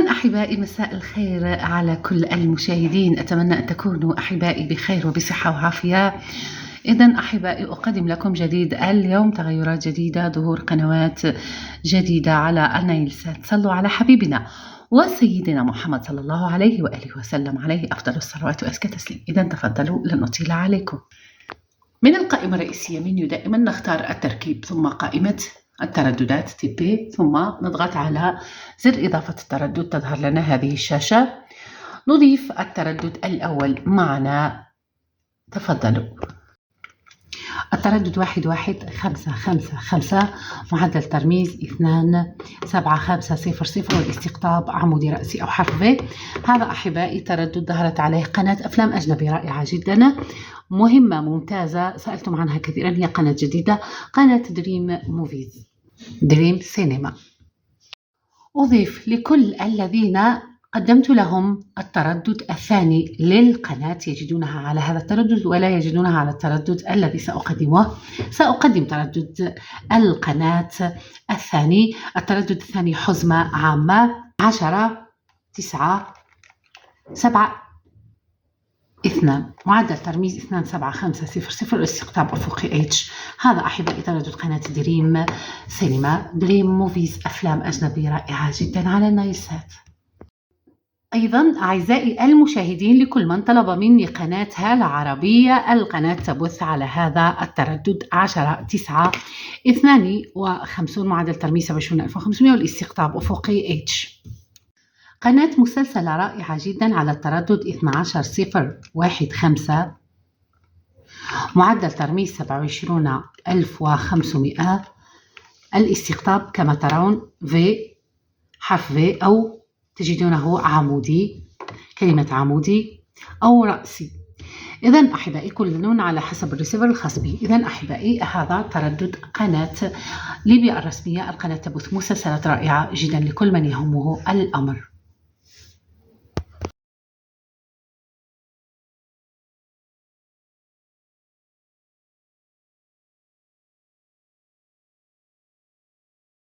إذن أحبائي، مساء الخير على كل المشاهدين. أتمنى أن تكونوا أحبائي بخير وبصحة وعافية. إذن أحبائي، أقدم لكم جديد اليوم، تغيرات جديدة، ظهور قنوات جديدة على النايلسات. صلوا على حبيبنا وسيدنا محمد صلى الله عليه وآله وسلم، عليه أفضل الصلوات وأزكى تسليم. إذن تفضلوا، لن أطيل عليكم. من القائمة الرئيسية منيو دائما نختار التركيب، ثم قائمة الترددات تي بي، ثم نضغط على زر إضافة التردد، تظهر لنا هذه الشاشة. نضيف التردد الأول معنا، تفضلوا. التردد 11555، معدل ترميز 27500، والاستقطاب عمودي رأسي أو حرف V. هذا أحبائي تردد ظهرت عليه قناة أفلام أجنبي رائعة جدا، مهمة ممتازة، سألتم عنها كثيرا. هي قناة جديدة، قناة دريم موفيز، دريم سينما. أضيف لكل الذين قدمت لهم التردد الثاني للقناة، يجدونها على هذا التردد ولا يجدونها على التردد الذي سأقدمه. سأقدم تردد القناة الثاني. التردد الثاني حزمة عامة 10-9-7-2، معدل ترميز 27500، والاستقطاب أفقي H. هذا أحبائي تردد قناة دريم سينما، دريم موفيز، أفلام أجنبي رائعة جدا على النايلسات. أيضا أعزائي المشاهدين، لكل من طلب مني قناتها العربية، القناة تبث على هذا التردد 10-9-52، معدل ترميز 27500، والاستقطاب أفقي H. قناة مسلسلة رائعة جدا على التردد 12015، معدل ترميز 27500، الاستقطاب كما ترون V، حرف V، أو تجدونه عمودي، كلمة عمودي أو رأسي. إذن أحبائي، كل على حسب الريسيفر الخاص به. إذن أحبائي، هذا تردد قناة ليبيا الرسمية. القناة تبث مسلسلات رائعة جدا لكل من يهمه الأمر.